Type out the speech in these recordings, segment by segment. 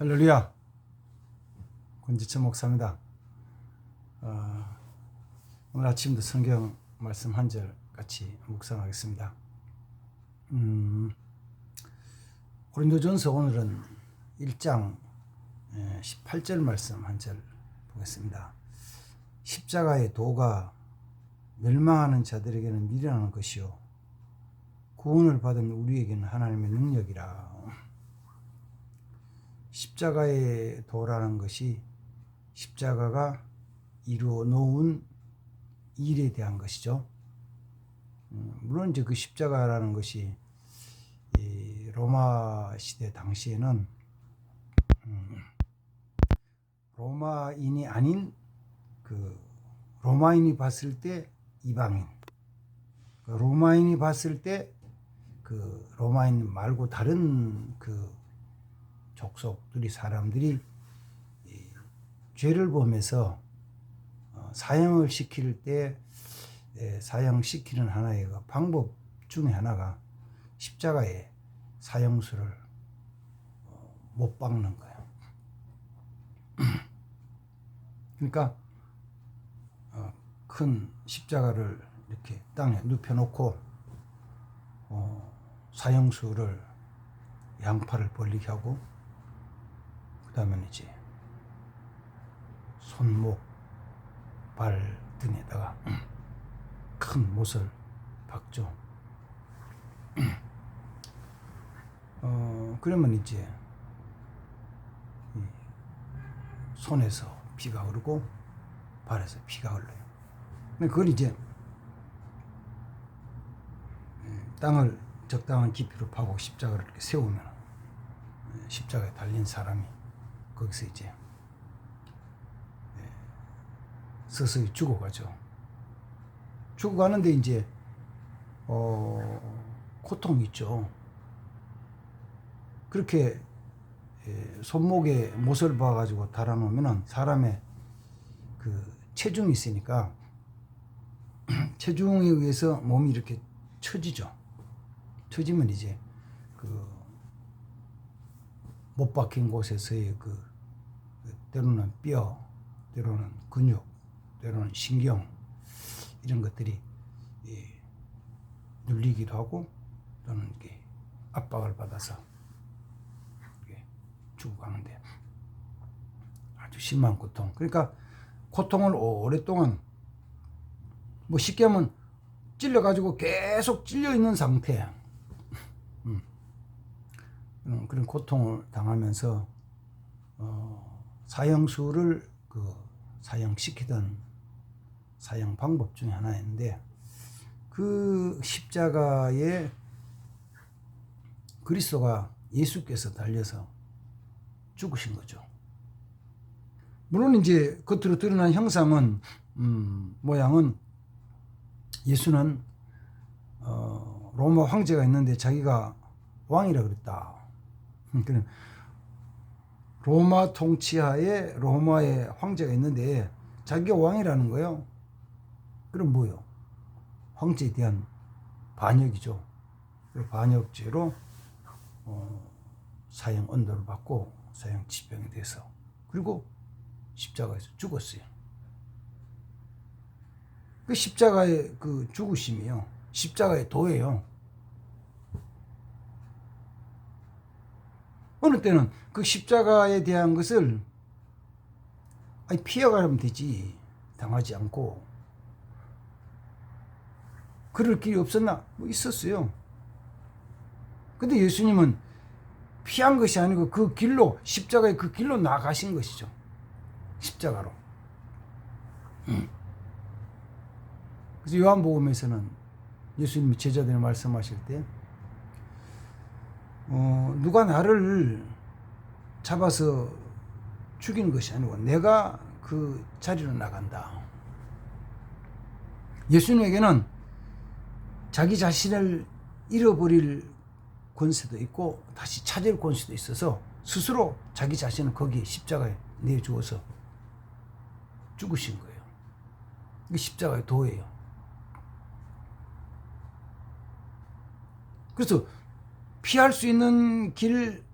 할렐루야, 권지천 목사입니다. 오늘 아침도 성경 말씀 한 절 같이 묵상하겠습니다. 고린도전서 오늘은 1장 18절 말씀 한 절 보겠습니다. 십자가의 도가 멸망하는 자들에게는 미련한 것이요 구원을 받은 우리에게는 하나님의 능력이라. 십자가의 도라는 것이 십자가가 이루어 놓은 일에 대한 것이죠. 물론 이제 그 십자가라는 것이 로마 시대 당시에는 로마인이 아닌 그 로마인이 봤을 때 이방인, 로마인이 봤을 때 그 로마인 말고 다른 그 족속들이 사람들이 죄를 범해서 사형을 시킬 때 사형시키는 하나의 방법 중에 하나가 십자가에 사형수를 못 박는 거예요. 그러니까 큰 십자가를 이렇게 땅에 눕혀놓고 사형수를 양팔을 벌리게 하고 그 다음에 이제 손목, 발 등에다가 큰 못을 박죠. 그러면 이제 손에서 피가 흐르고 발에서 피가 흘러요. 근데 그걸 이제 땅을 적당한 깊이로 파고 십자가를 이렇게 세우면 십자가에 달린 사람이 거기서 이제 서서히 죽어가죠. 죽어가는데 이제 고통이 있죠. 그렇게 손목에 못을 박아가지고 달아놓으면은 사람의 그 체중이 있으니까 체중에 의해서 몸이 이렇게 처지죠. 처지면 이제 그 못 박힌 곳에서의 그 때로는 뼈, 때로는 근육, 때로는 신경 이런 것들이 눌리기도 하고 또는 이렇게 압박을 받아서 죽어가는데 아주 심한 고통. 그러니까 고통을 오랫동안 뭐 쉽게 하면 찔려가지고 계속 찔려 있는 상태. 그런 고통을 당하면서 사형수를 사형시키던 사형 방법 중에 하나였는데 그 십자가에 그리스도가 예수께서 달려서 죽으신 거죠. 물론 이제 겉으로 드러난 형상은 모양은 예수는 로마 황제가 있는데 자기가 왕이라 그랬다. 로마 통치하에 로마의 황제가 있는데 자기가 왕이라는 거예요. 그럼 뭐요? 황제에 대한 반역이죠. 반역죄로 사형 언도를 받고 사형 집행이 돼서 그리고 십자가에서 죽었어요. 그 십자가의 그 죽으심이요, 십자가의 도예요. 어느 때는 그 십자가에 대한 것을 피해가면 되지, 당하지 않고. 그럴 길이 없었나? 뭐 있었어요. 근데 예수님은 피한 것이 아니고 그 길로, 십자가의 그 길로 나가신 것이죠. 십자가로. 그래서 요한복음에서는 예수님이 제자들이 말씀하실 때 누가 나를 잡아서 죽이는 것이 아니고 내가 그 자리로 나간다. 예수님에게는 자기 자신을 잃어버릴 권세도 있고 다시 찾을 권세도 있어서 스스로 자기 자신을 거기에 십자가에 내주어서 죽으신 거예요. 이게 십자가의 도예요. 그래서 피할 수 있는 길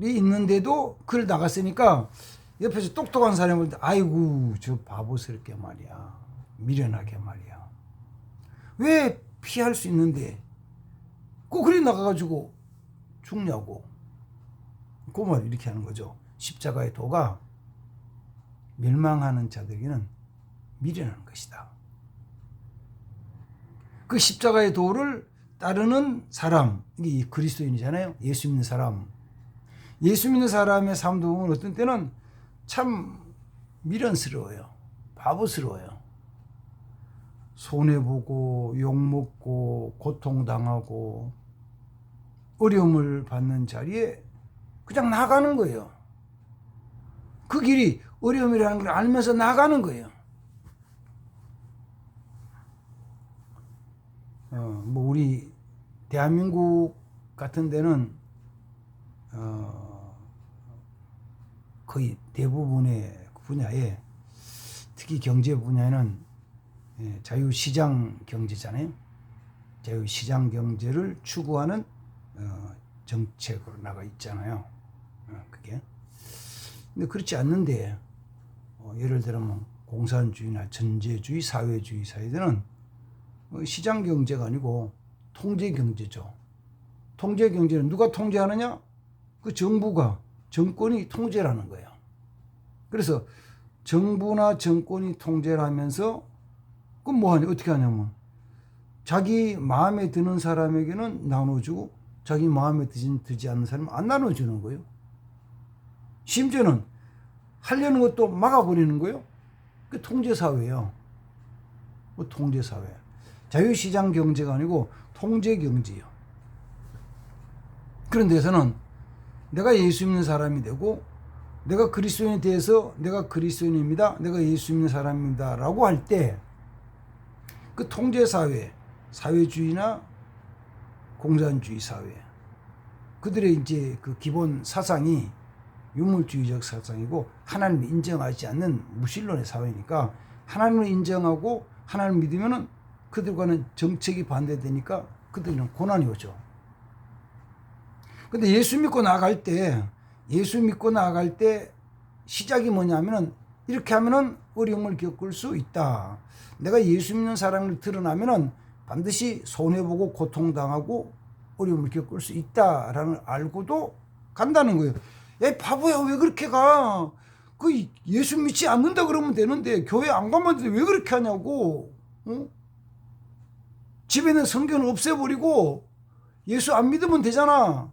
있는데도 그걸 나갔으니까 옆에서 똑똑한 사람이 볼 때 아이고 저 바보스럽게 말이야. 미련하게 말이야. 왜 피할 수 있는데 꼭 그리 나가가지고 죽냐고. 그 말 이렇게 하는 거죠. 십자가의 도가 멸망하는 자들에게는 미련한 것이다. 그 십자가의 도를 따르는 사람, 이게 그리스도인이잖아요. 예수 믿는 사람. 예수 믿는 사람의 삶도 보면 어떤 때는 참 미련스러워요. 바보스러워요. 손해보고 욕먹고 고통당하고 어려움을 받는 자리에 그냥 나가는 거예요. 그 길이 어려움이라는 걸 알면서 나가는 거예요. 뭐 우리 대한민국 같은 데는 거의 대부분의 분야에 특히 경제 분야에는 자유시장 경제잖아요. 자유시장 경제를 추구하는 정책으로 나가 있잖아요. 그게. 근데 그렇지 않는데 예를 들면 공산주의나 전제주의, 사회주의 사회들은 시장 경제가 아니고 통제 경제죠. 통제 경제는 누가 통제하느냐? 그 정부가, 정권이 통제를 하는 거예요. 그래서 정부나 정권이 통제를 하면서 그럼 뭐 하냐? 어떻게 하냐면 자기 마음에 드는 사람에게는 나눠주고 자기 마음에 드지 않는 사람은 안 나눠주는 거예요. 심지어는 하려는 것도 막아버리는 거예요. 그 통제사회예요. 뭐 통제사회. 자유시장 경제가 아니고 통제경제예요. 그런 데서는 내가 예수 믿는 사람이 되고 내가 그리스도인에 대해서 내가 그리스도인입니다. 내가 예수 믿는 사람입니다. 라고 할 때 그 통제사회, 사회주의나 공산주의 사회 그들의 이제 그 기본 사상이 유물주의적 사상이고 하나님을 인정하지 않는 무신론의 사회니까 하나님을 인정하고 하나님을 믿으면은 그들과는 정책이 반대되니까 그들은 고난이 오죠. 근데 예수 믿고 나아갈 때 시작이 뭐냐면은 이렇게 하면은 어려움을 겪을 수 있다. 내가 예수 믿는 사람을 드러나면은 반드시 손해보고 고통당하고 어려움을 겪을 수 있다라는 걸 알고도 간다는 거예요. 야, 바보야, 왜 그렇게 가? 그 예수 믿지 않는다 그러면 되는데 교회 안 가면 되는데 왜 그렇게 하냐고. 응? 집에 있는 성경을 없애버리고 예수 안 믿으면 되잖아.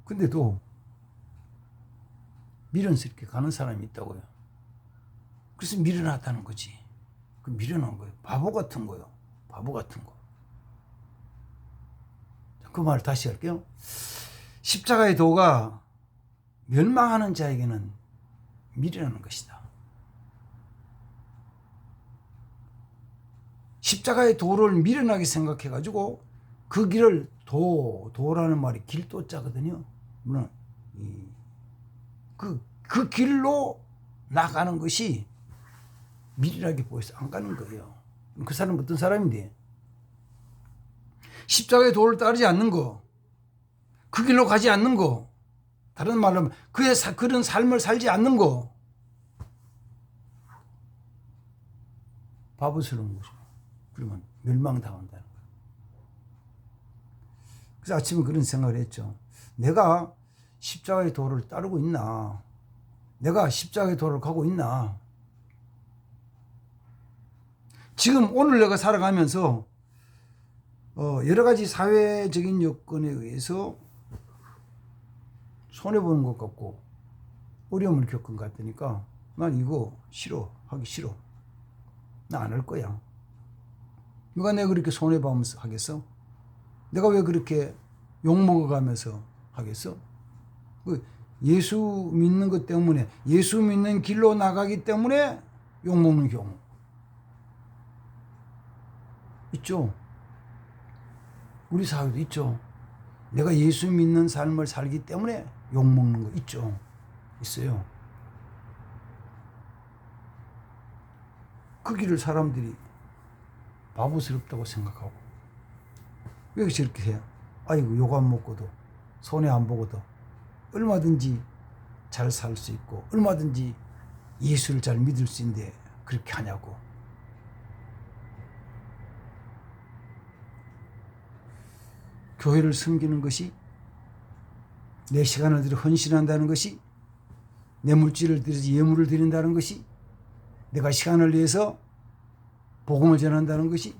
근데도 미련스럽게 가는 사람이 있다고요. 그래서 미련하다는 거지. 그 미련한 거예요. 바보 같은 거예요. 바보 같은 거. 그 말을 다시 할게요. 십자가의 도가 멸망하는 자에게는 미련한 것이다. 십자가의 도를 미련하게 생각해가지고 그 길을 도라는 말이 길도자거든요. 물론 그 길로 나가는 것이 미련하게 보여서 안 가는 거예요. 그 사람은 어떤 사람인데? 십자가의 도를 따르지 않는 거, 그 길로 가지 않는 거, 다른 말로 하면 그런 삶을 살지 않는 거, 바보스러운 거죠. 그러면 멸망당한다는 거예요. 그래서 아침에 그런 생각을 했죠. 내가 십자가의 도를 따르고 있나? 내가 십자가의 도를 가고 있나? 지금 오늘 내가 살아가면서 여러 가지 사회적인 여건에 의해서 손해보는 것 같고 어려움을 겪은 것 같으니까 난 이거 싫어. 하기 싫어. 나 안 할 거야. 누가 내가 그렇게 손해보면서 하겠어? 내가 왜 그렇게 욕먹어가면서 하겠어? 예수 믿는 것 때문에, 예수 믿는 길로 나가기 때문에 욕먹는 경우 있죠. 우리 사회도 있죠. 내가 예수 믿는 삶을 살기 때문에 욕먹는 거 있죠. 있어요. 그 길을 사람들이 바보스럽다고 생각하고 왜 저렇게 해요? 아이고 욕 안 먹고도 손해 안 보고도 얼마든지 잘 살 수 있고 얼마든지 예수를 잘 믿을 수 있는데 그렇게 하냐고. 교회를 섬기는 것이, 내 시간을 들여 헌신한다는 것이, 내 물질을 들여서 예물을 드린다는 것이, 내가 시간을 내서 복음을 전한다는 것이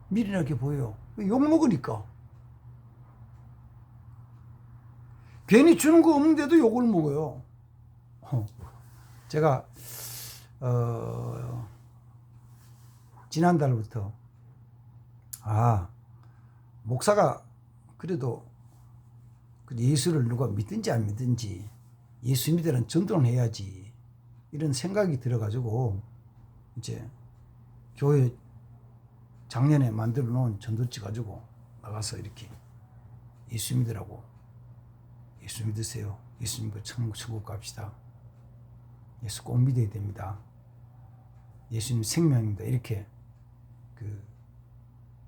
미련하게 보여요. 욕먹으니까. 괜히 주는 거 없는데도 욕을 먹어요. 제가 지난달부터 목사가 그래도 예수를 누가 믿든지 안 믿든지 예수 믿으라는 전도는 해야지, 이런 생각이 들어가지고 이제 교회 작년에 만들어 놓은 전도지 가지고 나가서 이렇게 예수 믿으라고, 예수 믿으세요, 예수 믿고 천국 갑시다, 예수 꼭 믿어야 됩니다, 예수님 생명입니다, 이렇게 그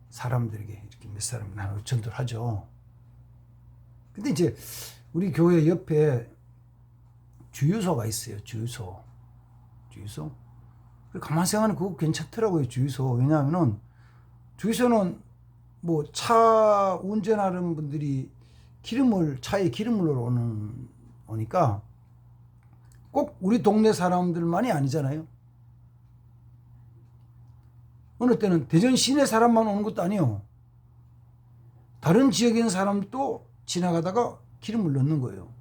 사람들에게 이렇게 몇 사람 나눠 전도를 하죠. 근데 이제 우리 교회 옆에 주유소가 있어요. 주유소. 가만히 생각하면 그거 괜찮더라고요. 주유소. 왜냐하면은 주유소는 뭐 차 운전하는 분들이 차에 기름을 오니까 꼭 우리 동네 사람들만이 아니잖아요. 어느 때는 대전 시내 사람만 오는 것도 아니에요. 다른 지역에 있는 사람도 지나가다가 기름을 넣는 거예요.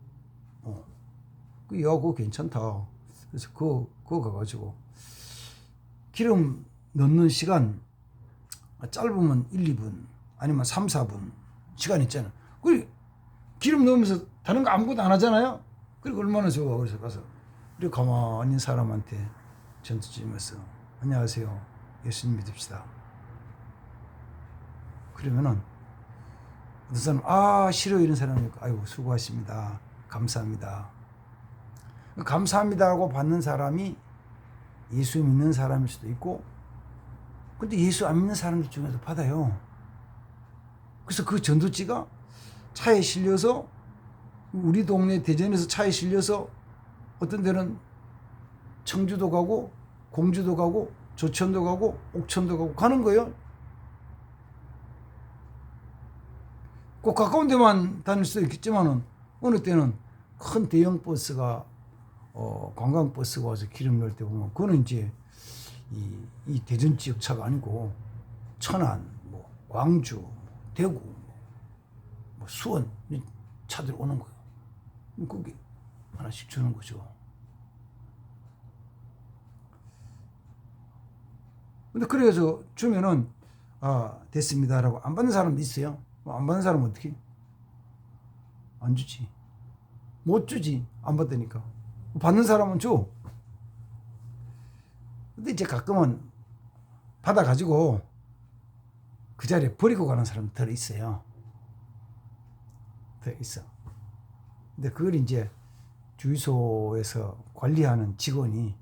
그거 괜찮다. 그래서 그거 가가지고 기름 넣는 시간 짧으면 1, 2분 아니면 3, 4분 시간 있잖아요. 그리고 기름 넣으면서 다른 거 아무것도 안 하잖아요. 그리고 얼마나 좋아. 그래서 가서 그리고 가만히 있는 사람한테 전도 주면서 안녕하세요, 예수님 믿읍시다. 그러면은 어떤 사람 싫어 이런 사람이 있고, 아이고 수고하십니다, 감사합니다. 감사합니다라고 받는 사람이 예수 믿는 사람일 수도 있고, 근데 예수 안 믿는 사람들 중에도 받아요. 그래서 그 전도지가 차에 실려서, 우리 동네 대전에서 차에 실려서 어떤 데는 청주도 가고 공주도 가고 조천도 가고 옥천도 가고 가는 거예요. 꼭 가까운 데만 다닐 수도 있겠지만은 어느 때는 큰 대형 버스가 관광버스가 와서 기름 넣을 때 보면 그거는 이제 이 대전 지역 차가 아니고 천안, 뭐 광주, 대구, 뭐 수원 차들 오는 거예요. 거기 하나씩 주는 거죠. 근데 그래서 주면은 됐습니다라고 안 받는 사람도 있어요. 안 받는 사람은 어떻게? 안 주지. 못 주지. 안 받으니까. 받는 사람은 줘. 근데 이제 가끔은 받아가지고 그 자리에 버리고 가는 사람 들 있어요. 더 있어. 근데 그걸 이제 주유소에서 관리하는 직원이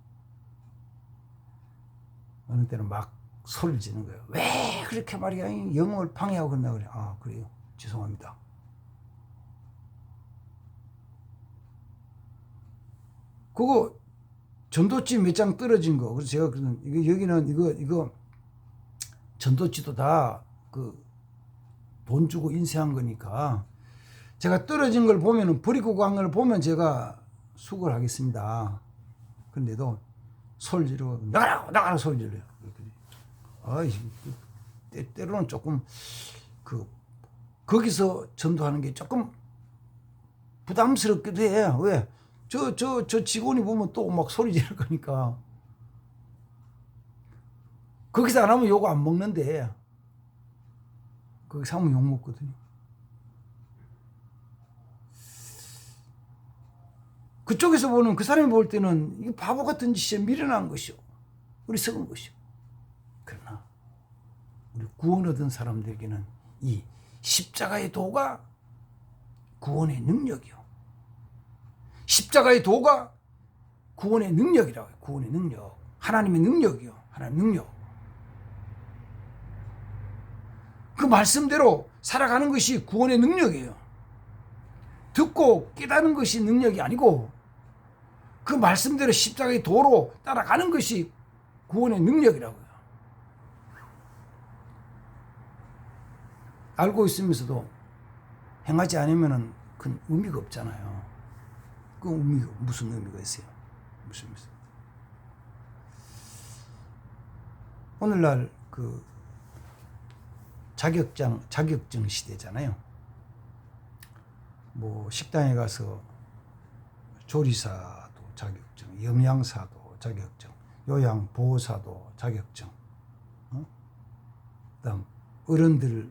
어느 때는 막 소리를 지는 거예요. 왜 그렇게 말이야, 영업을 방해하고 그런다 그래. 그래요, 죄송합니다. 그거 전도지 몇 장 떨어진 거. 그래서 제가 여기는 이거 전도지도 다 그 돈 주고 인쇄한 거니까 제가 떨어진 걸 보면은, 버리고 간 걸 보면 제가 수고를 하겠습니다. 근데도 소리 지르고 나가라 소리 질러요. 때로는 조금 거기서 전도하는 게 조금 부담스럽기도 해. 왜? 저 직원이 보면 또 막 소리 지를 거니까. 거기서 안 하면 욕 안 먹는데 거기서 하면 욕 먹거든요. 그쪽에서 보는, 그 사람이 볼 때는 이거 바보 같은 짓에 미련한 것이요, 어리석은 것이요. 그러나 우리 구원 얻은 사람들에게는 이 십자가의 도가 구원의 능력이요, 십자가의 도가 구원의 능력이라고 해요. 구원의 능력, 하나님의 능력이요, 하나님의 능력. 그 말씀대로 살아가는 것이 구원의 능력이에요. 듣고 깨닫는 것이 능력이 아니고 그 말씀대로 십자가의 도로 따라가는 것이 구원의 능력이라고요. 알고 있으면서도 행하지 않으면 그 의미가 없잖아요. 그 의미가 무슨 의미가 있어요? 무슨 의미 있어요? 오늘날 그 자격증 시대잖아요. 뭐 식당에 가서 조리사도 자격증, 영양사도 자격증, 요양보호사도 자격증, 그다음 어른들한테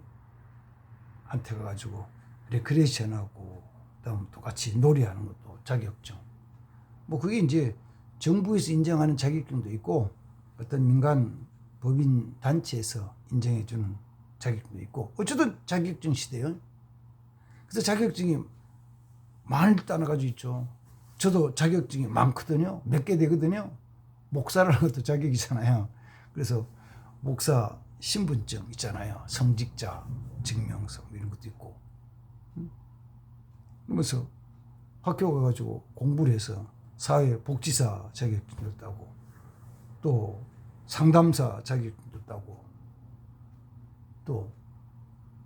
가가지고 레크레이션하고 그다음 똑같이 놀이하는 것도 자격증. 뭐 그게 이제 정부에서 인정하는 자격증도 있고 어떤 민간 법인 단체에서 인정해주는 자격증도 있고 어쨌든 자격증 시대예요. 그래서 자격증이 많이 따라가지고 있죠. 저도 자격증이 많거든요. 몇 개 되거든요. 목사라는 것도 자격이잖아요. 그래서 목사 신분증 있잖아요. 성직자 증명서 이런 것도 있고. 그러면서 학교 가가지고 공부를 해서 사회복지사 자격증도 따고 또 상담사 자격증도 따고 또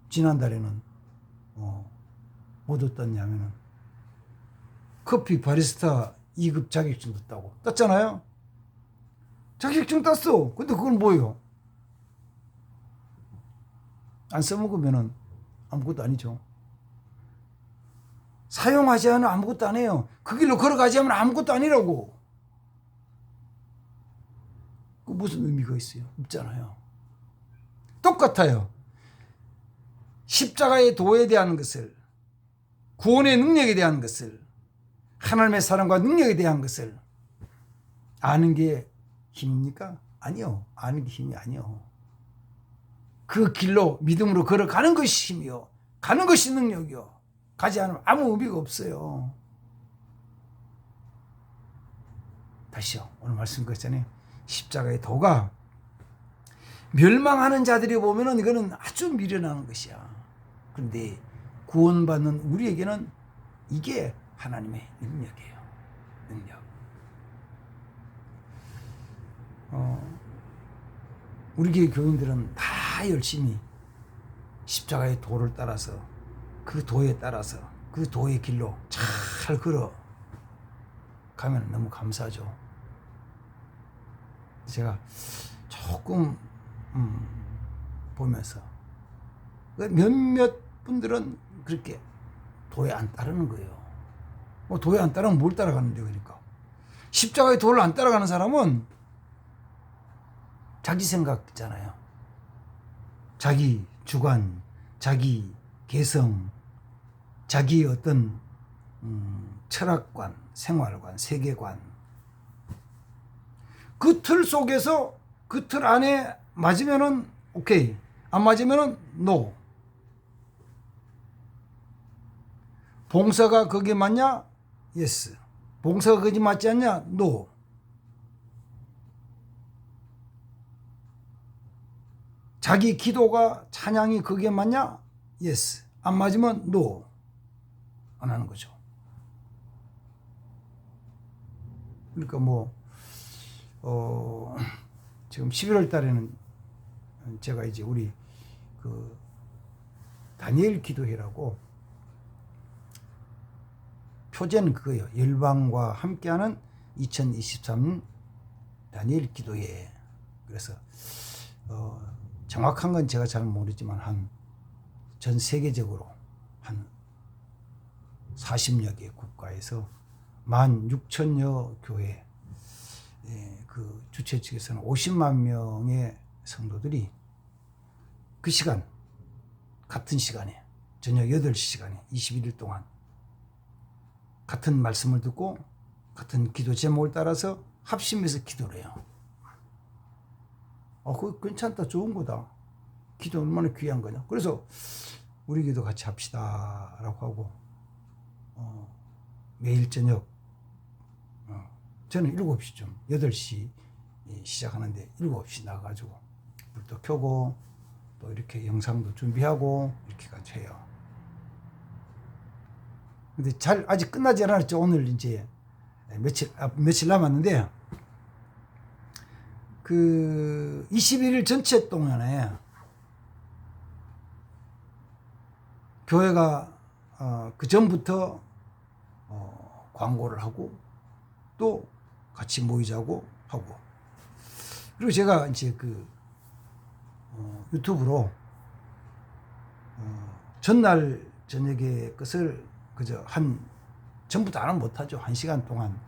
지난달에는 뭐 얻었냐면은 커피 바리스타 2급 자격증도 땄잖아요. 자격증 땄어. 근데 그건 뭐예요? 안 써먹으면은 아무것도 아니죠. 사용하지 않으면 아무것도 아니에요. 그 길로 걸어가지 않으면 아무것도 아니라고. 그 무슨 의미가 있어요? 없잖아요. 똑같아요. 십자가의 도에 대한 것을, 구원의 능력에 대한 것을, 하나님의 사랑과 능력에 대한 것을 아는 게 힘입니까? 아니요. 아는 게 힘이 아니요. 그 길로 믿음으로 걸어가는 것이 힘이요. 가는 것이 능력이요. 가지 않으면 아무 의미가 없어요. 다시요. 오늘 말씀 드렸잖아요. 십자가의 도가 멸망하는 자들이 보면은 이거는 아주 미련한 것이야. 그런데 구원받는 우리에게는 이게 하나님의 능력이에요. 능력. 우리 교회 교인들은 다 열심히 십자가의 도를 따라서 그 도에 따라서 그 도의 길로 잘 걸어 가면 너무 감사하죠. 제가 조금 보면서 몇몇 분들은 그렇게 도에 안 따르는 거예요. 뭐 도에 안 따르면 뭘 따라가는데 그러니까. 십자가의 도를 안 따라가는 사람은 자기 생각 있잖아요. 자기 주관, 자기 개성, 자기의 어떤 철학관, 생활관, 세계관. 그 틀 속에서 그 틀 안에 맞으면은 오케이, 안 맞으면은 노. 봉사가 거기에 맞냐? 예스. 봉사가 거기 맞지 않냐? 노. 자기 기도가 찬양이 거기에 맞냐? 예스. 안 맞으면 노. 안 하는 거죠. 그러니까 뭐 지금 11월 달에는 제가 이제 우리 그 다니엘 기도회라고 표제는 그거예요. 열방과 함께하는 2023 다니엘 기도회. 그래서 정확한 건 제가 잘 모르지만 한 전 세계적으로 한 40여 개 국가에서 16,000여 교회 그 주최 측에서는 50만 명의 성도들이 그 시간 같은 시간에 저녁 8시 시간에 21일 동안 같은 말씀을 듣고 같은 기도 제목을 따라서 합심해서 기도를 해요. 그거 괜찮다. 좋은 거다. 기도 얼마나 귀한 거냐. 그래서 우리 기도 같이 합시다 라고 하고 매일 저녁 저는 7시쯤 8시 시작하는데 7시 나가가지고 불도 켜고 또 이렇게 영상도 준비하고 이렇게 같이 해요. 근데 잘 아직 끝나지 않았죠. 오늘 이제 며칠 남았는데 그 21일 전체 동안에 교회가 그 전부터 광고를 하고 또 같이 모이자고 하고, 그리고 제가 이제 그 유튜브로 전날 저녁에 것을 그저 전부 다는 못하죠. 1시간 동안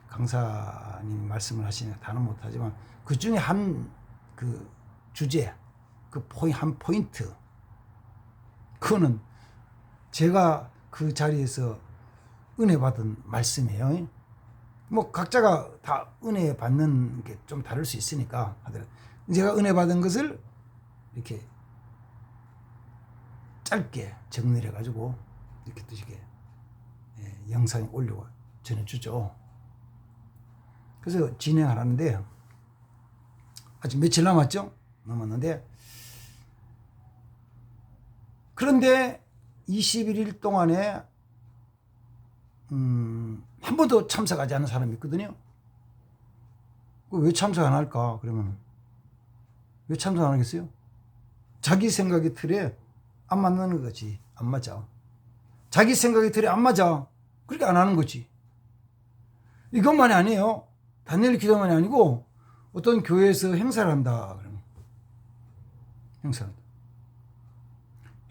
강사님 말씀을 하시니까 다는 못하지만 그 중에 그 주제, 한 포인트, 그거는 제가 그 자리에서 은혜 받은 말씀이에요. 뭐 각자가 다 은혜 받는 게 좀 다를 수 있으니까 하더라도 제가 은혜 받은 것을 이렇게 짧게 정리를 해가지고 이렇게 또 이게 영상에 올리고 전해주죠. 그래서 진행하라는데 아직 며칠 남았는데, 그런데 21일 동안에 한 번도 참석하지 않은 사람이 있거든요. 왜 참석 안 할까? 그러면 왜 참석 안 하겠어요? 자기 생각의 틀에 안 맞는 거지. 안 맞아. 자기 생각의 틀에 안 맞아. 그러니까 안 하는 거지. 이것만이 아니에요. 다니엘 기도만이 아니고 어떤 교회에서 행사를 한다 그러면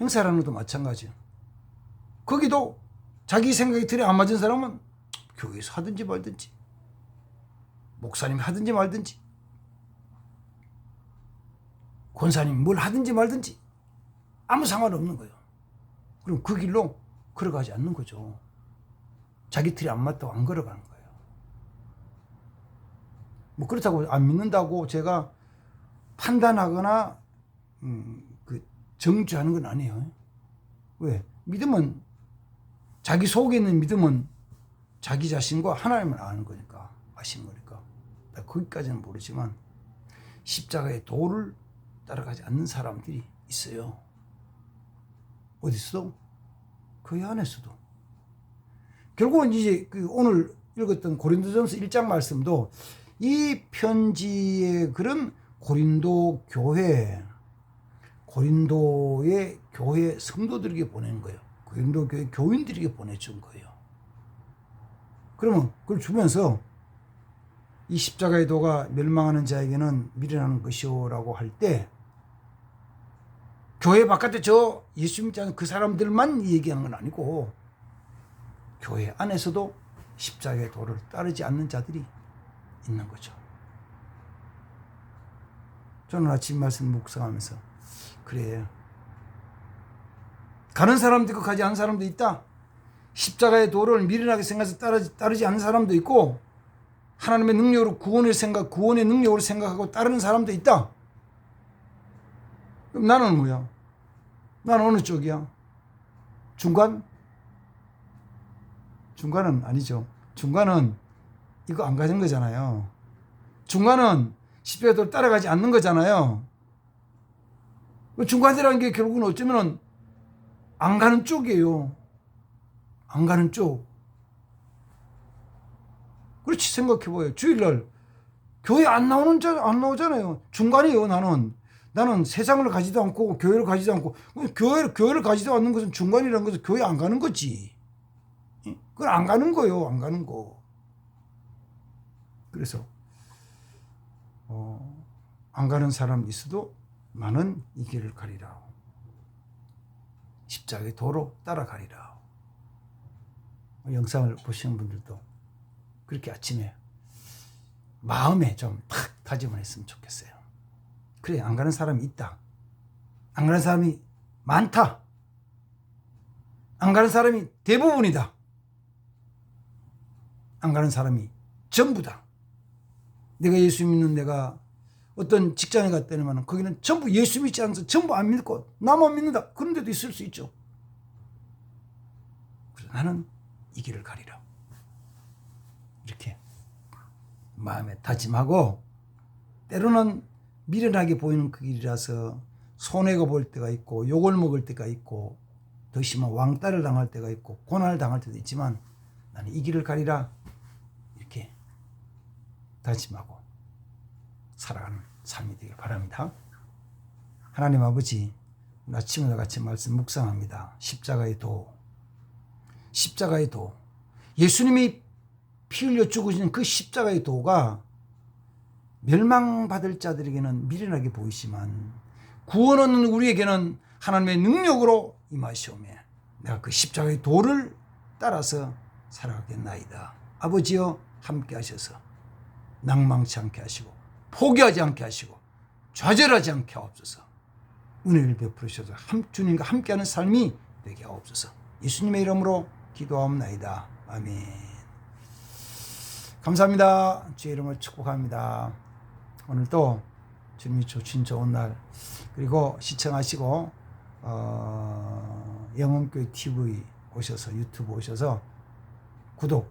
행사라는 것도 마찬가지야. 거기도 자기 생각의 틀에 안 맞은 사람은 교회에서 하든지 말든지, 목사님이 하든지 말든지, 권사님이 뭘 하든지 말든지 아무 상관없는 거예요. 그럼 그 길로 걸어가지 않는 거죠. 자기 틀이 안 맞다고 안 걸어가는 거예요. 뭐 그렇다고 안 믿는다고 제가 판단하거나 정죄하는 건 아니에요. 왜? 믿음은, 자기 속에 있는 믿음은 자기 자신과 하나님을 아는 거니까, 아시는 거니까. 거기까지는 모르지만 십자가의 도를 따라가지 않는 사람들이 있어요. 어디서도? 그 안에서도. 결국은 이제 오늘 읽었던 고린도전서 1장 말씀도 이 편지의 그런 고린도 교회, 고린도의 교회 성도들에게 보낸 거예요. 고린도 교회 교인들에게 보내준 거예요. 그러면 그걸 주면서 이 십자가의 도가 멸망하는 자에게는 미련한 것이오라고 할 때 교회 바깥에 저 예수 믿지 않는 그 사람들만 얘기하는 건 아니고 교회 안에서도 십자가의 도를 따르지 않는 자들이 있는 거죠. 저는 아침 말씀 묵상하면서 그래, 가는 사람도 있고 가지 않는 사람도 있다. 십자가의 도를 미련하게 생각해서 따르지 않는 사람도 있고 하나님의 능력으로 구원의 능력으로 생각하고 따르는 사람도 있다. 그럼 나는 뭐야? 나는 어느 쪽이야? 중간은 아니죠. 중간은 이거 안 가진 거잖아요. 중간은 십자가의 도를 따라가지 않는 거잖아요. 중간이라는 게 결국은 어쩌면 안 가는 쪽이에요. 안 가는 쪽. 그렇지, 생각해봐요. 주일날 교회 안 나오잖아요. 중간이에요. 나는 세상을 가지도 않고 교회를 가지도 않고, 교회를 가지도 않는 것은 중간이라는 것은 교회 안 가는 거지. 그건 안 가는 거예요. 안 가는 거. 그래서 안 가는 사람이 있어도 나는 이 길을 가리라. 십자가의 도로 따라가리라. 영상을 보시는 분들도 그렇게 아침에 마음에 좀 탁 다짐을 했으면 좋겠어요. 그래, 안 가는 사람이 있다. 안 가는 사람이 많다. 안 가는 사람이 대부분이다. 안 가는 사람이 전부다. 내가 예수 믿는 내가 어떤 직장에 갔다면 거기는 전부 예수 믿지 않아서 전부 안 믿고 나만 믿는다. 그런 데도 있을 수 있죠. 그래서 나는 이 길을 가리라. 이렇게 마음에 다짐하고, 때로는 미련하게 보이는 그 길이라서 손해가 볼 때가 있고 욕을 먹을 때가 있고 더 심한 왕따를 당할 때가 있고 고난을 당할 때도 있지만 나는 이 길을 가리라 이렇게 다짐하고 살아가는 삶이 되길 바랍니다. 하나님 아버지, 아침과 같이 말씀 묵상합니다. 십자가의 도, 십자가의 도, 예수님이 피 흘려 죽으신 그 십자가의 도가 멸망받을 자들에게는 미련하게 보이지만 구원 얻는 우리에게는 하나님의 능력으로 임하시오며 내가 그 십자가의 도를 따라서 살아가겠나이다. 아버지여 함께 하셔서 낭망치 않게 하시고 포기하지 않게 하시고 좌절하지 않게 하옵소서. 은혜를 베풀으셔서 주님과 함께하는 삶이 되게 하옵소서. 예수님의 이름으로 기도하옵나이다. 아멘. 감사합니다. 주의 이름을 축복합니다. 오늘도 주님이 주신 좋은 날, 그리고 시청하시고 영혼교회 TV 오셔서 유튜브 오셔서 구독,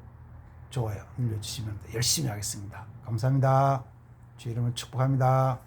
좋아요 눌러주시면 열심히 하겠습니다. 감사합니다. 주의 이름을 축복합니다.